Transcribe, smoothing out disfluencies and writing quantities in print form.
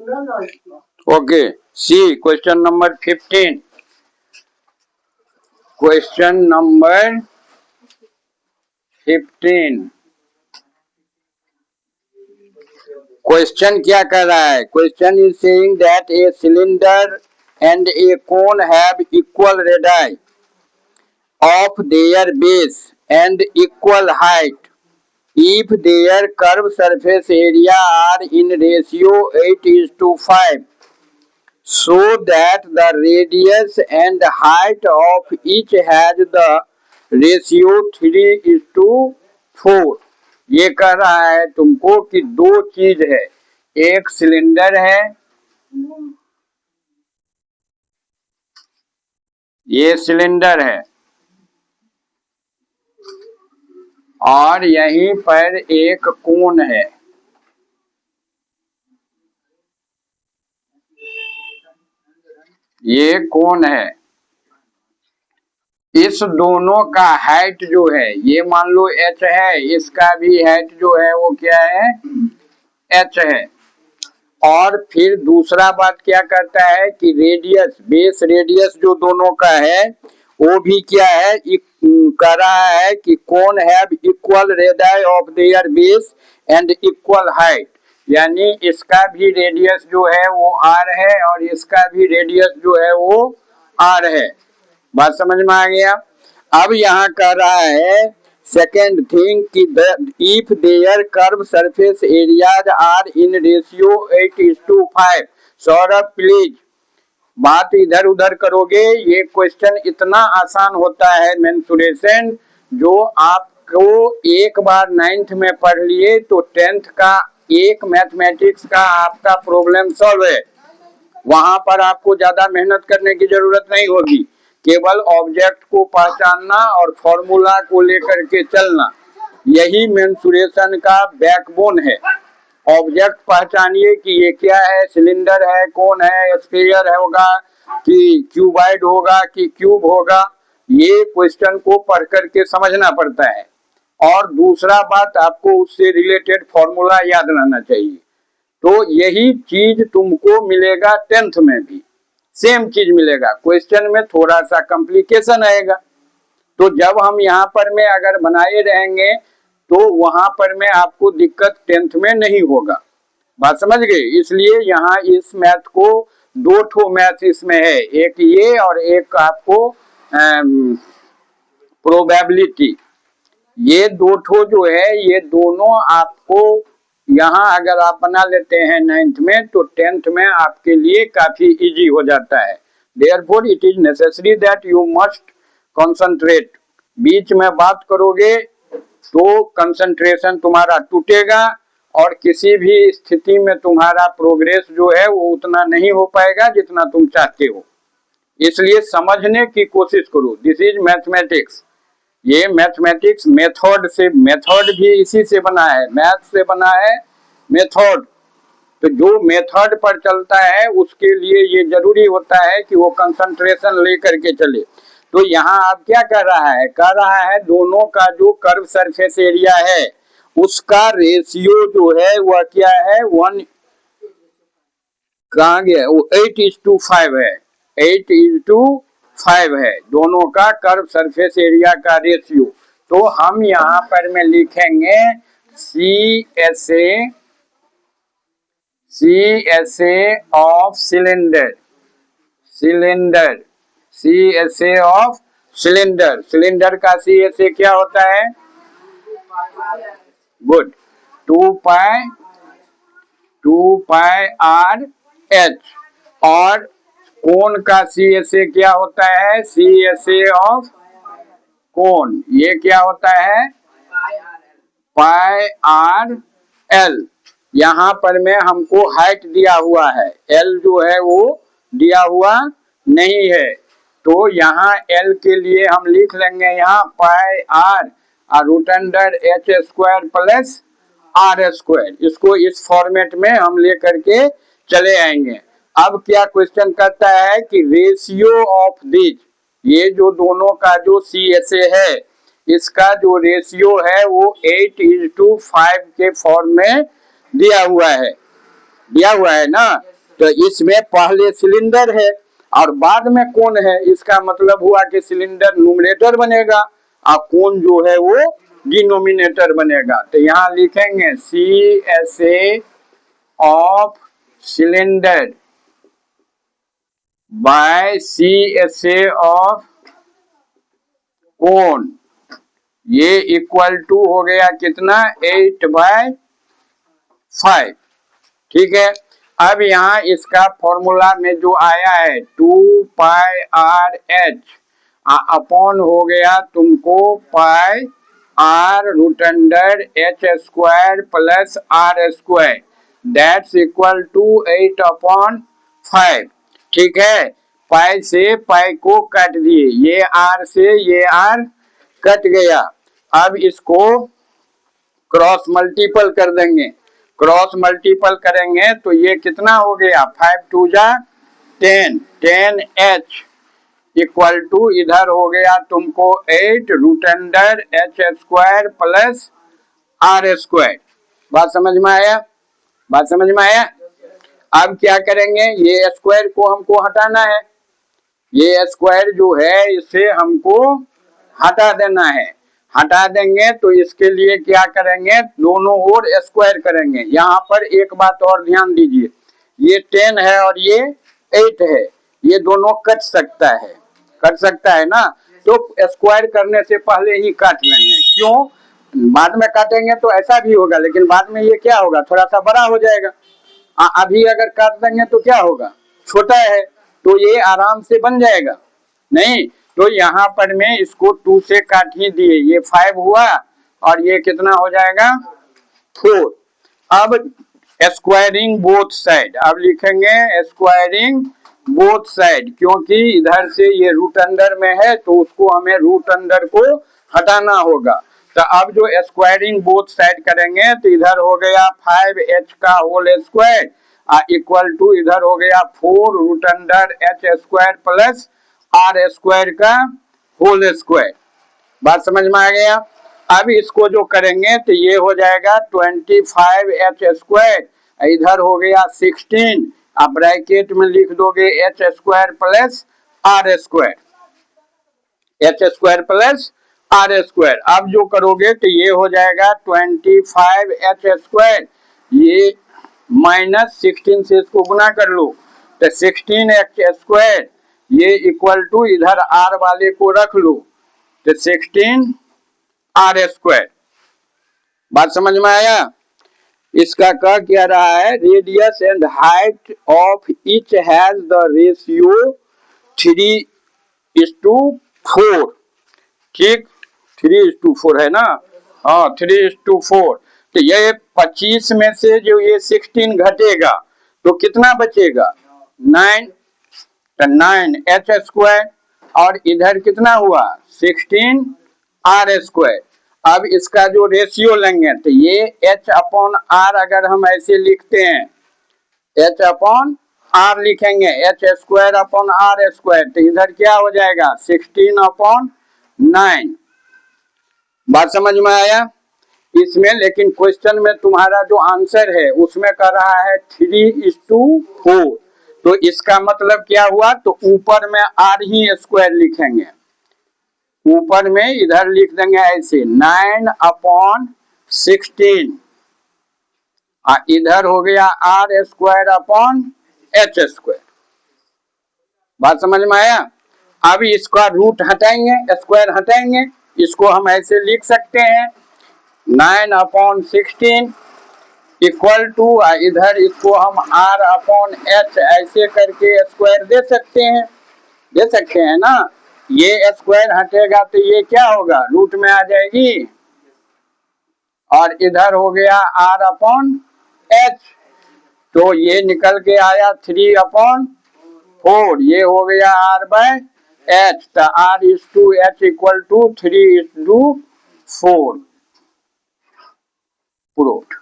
Okay, see question number 15। Question number 15। Question क्या कर रहा है? Question is saying that a cylinder and a cone have equal radius of their base and equal height if their curved surface area are in ratio 8:5, so that the radius and height of each has the ratio 3:4। ये कह रहा है तुमको कि दो चीज है, एक सिलेंडर है, ये सिलेंडर है, और यहीं पर एक कोन है। ये कोन है। इस दोनों का हाइट जो है, ये मान लो h है, इसका भी हाइट जो है वो क्या है? h है। और फिर दूसरा बात क्या करता है कि रेडियस, बेस रेडियस जो दोनों का है वो भी क्या है? कह रहा है कि cone have equal radius of their base and equal height, यानी इसका भी रेडियस जो है वो r है और इसका भी रेडियस जो है वो r है। बात समझ में आ गया? अब यहाँ कह रहा है सेकेंड थिंग कि if there curve surface areas are in ratio 8:5। Saurabh please बात इधर उधर करोगे, ये क्वेश्चन इतना आसान होता है मेंसुरेशन, जो आपको एक बार 9th में पढ़ लिए तो 10th का एक मैथमेटिक्स का आपका प्रॉब्लम सॉल्व है। वहां पर आपको ज्यादा मेहनत करने की जरूरत नहीं होगी, केवल ऑब्जेक्ट को पहचानना और फॉर्मूला को लेकर के चलना, यही मेंसुरेशन का बैकबोन है। ऑब्जेक्ट पहचानिए कि ये क्या है, सिलेंडर है, कोन है, स्फीयर होगा कि क्यूबाइड होगा कि क्यूब होगा, ये क्वेश्चन को पढ़ करके समझना पड़ता है। और दूसरा बात, आपको उससे रिलेटेड फॉर्मूला याद रहना चाहिए। तो यही चीज तुमको मिलेगा 10th में भी, सेम चीज मिलेगा। क्वेश्चन में थोड़ा सा कॉम्प्लिकेशन आएगा, तो जब हम यहाँ पर में अगर बनाए रहेंगे तो वहां पर में आपको दिक्कत 10th में नहीं होगा। बात समझ गए? इसलिए यहाँ इस मैथ को दो ठो मैथ इसमें है, एक ये और एक आपको प्रोबेबिलिटी। ये दो ठो जो है, ये दोनों आपको यहाँ अगर आप बना लेते हैं 9th में तो 10th में आपके लिए काफी इजी हो जाता है। Therefore it is necessary that you must concentrate. बीच में बात करोगे तो कंसंट्रेशन तुम्हारा टूटेगा और किसी भी स्थिति में तुम्हारा प्रोग्रेस जो है वो उतना नहीं हो पाएगा जितना तुम चाहते हो। इसलिए समझने की कोशिश करो। This is mathematics. ये मैथमेटिक्स मेथड से, मेथड भी इसी से बना है, मैथ से बना है मेथड। तो जो मेथड पर चलता है उसके लिए ये जरूरी होता है कि वो कंसंट्रेशन लेकर के चले। तो यहाँ आप क्या कर रहा है? कह रहा है दोनों का जो कर्व सरफेस एरिया है उसका रेशियो जो है वह क्या है? 1 कहाँ गया? वो 8:5 है, 8:5 है दोनों का कर्व सरफेस एरिया का रेशियो। तो हम यहाँ पर में लिखेंगे CSA of cylinder, cylinder, CSA of cylinder. Cylinder का CSA क्या होता है? Good, 2πr/h। और कोन का CSA क्या होता है? CSA ऑफ कोन, ये क्या होता है? πr/l। यहाँ पर में हमको हाइट दिया हुआ है, l जो है वो दिया हुआ नहीं है, तो यहाँ l के लिए हम लिख लेंगे यहाँ πr √h² प्लस r²। इसको इस फॉर्मेट में हम लेकर के चले आएंगे। अब क्या क्वेश्चन करता है कि रेशियो ऑफ दिस, ये जो दोनों का जो CSA है इसका जो रेशियो है वो 8:5 के फॉर्म में दिया हुआ है, दिया हुआ है ना। तो इसमें पहले सिलेंडर है और बाद में कोण है, इसका मतलब हुआ कि सिलेंडर न्यूमरेटर बनेगा और कोण जो है वो डिनोमिनेटर बनेगा। तो यहाँ लिखेंगे CSA of cylinder by CSA of cone, ये इक्वल टू हो गया कितना 8/5। ठीक है, अब यहाँ इसका फॉर्मूला में जो आया है 2πRH अपॉन हो गया तुमको pi R root under H² plus R², that's equal to 8/5। ठीक है, पाई से पाई को काट दिए, ये R से ये R कट गया। अब इसको क्रॉस मल्टीपल कर देंगे, क्रॉस मल्टीपल करेंगे तो ये कितना हो गया 5 2 जा 10, 10H इक्वल टू इधर हो गया तुमको 8 root under H² plus R²। बात समझ में आया, बात समझ में आया। अब क्या करेंगे, ये स्क्वायर को हमको हटाना है, ये स्क्वायर जो है इसे हमको हटा देना है। हटा देंगे तो इसके लिए क्या करेंगे, दोनों ओर स्क्वायर करेंगे। यहाँ पर एक बात और ध्यान दीजिए, ये 10 है और ये 8 है, ये दोनों कट सकता है, कट सकता है ना, तो स्क्वायर करने से पहले ही काट लेंगे। क्यों, बाद में काटेंगे तो ऐसा भी होगा, लेकिन बाद में ये क्या होगा थोड़ा सा बड़ा हो जाएगा। अभी अगर काट देंगे तो क्या होगा, छोटा है तो ये आराम से बन जाएगा। नहीं तो यहाँ पर मैं इसको 2 से काट ही दिए, ये 5 हुआ और ये कितना हो जाएगा 4। अब स्क्वायरिंग बोथ साइड, अब लिखेंगे स्क्वायरिंग बोथ साइड, क्योंकि इधर से ये रूट अंडर में है तो उसको हमें रूट अंडर को हटाना होगा। तो अब जो स्क्वायरिंग बोथ साइड करेंगे तो इधर हो गया 5H का होल स्क्वायर इक्वल टू इधर हो गया 4 root under H² plus R² का होल स्क्वायर। बात समझ में आ गया। अब इसको जो करेंगे तो ये हो जाएगा 25H², इधर हो गया 16, आप ब्रैकेट में लिख दोगे H² plus R², H² plus R²। अब जो करोगे तो ये हो जाएगा 25H², ये माइनस 16 से इसको गुना कर लो तो 16H², ये इक्वल टू इधर R वाले को रख लो तो 16R²। बात समझ में आया। इसका कह क्या रहा है, radius and height of each has the ratio 3:4। ठीक, 3:4 है ना, हाँ 3:4। तो ये 25 में से जो ये 16 घटेगा तो कितना बचेगा 9, तो 9H² और इधर कितना हुआ 16R²। अब इसका जो रेशियो लेंगे तो ये H/R अगर हम ऐसे लिखते हैं, H/R लिखेंगे, H²/R², तो इधर क्या हो जाएगा 16/9। बात समझ में आया इसमें। लेकिन क्वेश्चन में तुम्हारा जो आंसर है उसमें कर रहा है 3:4, तो इसका मतलब क्या हुआ, तो ऊपर में R ही स्क्वायर लिखेंगे, ऊपर में इधर लिख देंगे ऐसे 9/16, इधर हो गया R²/H²। बात समझ में आया। अब इसका रूट हटाएंगे, स्क्वायर हटाएंगे, इसको हम ऐसे लिख सकते हैं 9/16 इक्वल टू इधर इसको हम R/H ऐसे करके स्क्वायर दे सकते हैं, दे सकते हैं ना। ये स्क्वायर हटेगा तो ये क्या होगा, रूट में आ जाएगी और इधर हो गया R/H, तो ये निकल के आया 3/4, ये हो गया R/H, तो R/H इक्वल टू 3:4 प्रूव्ड।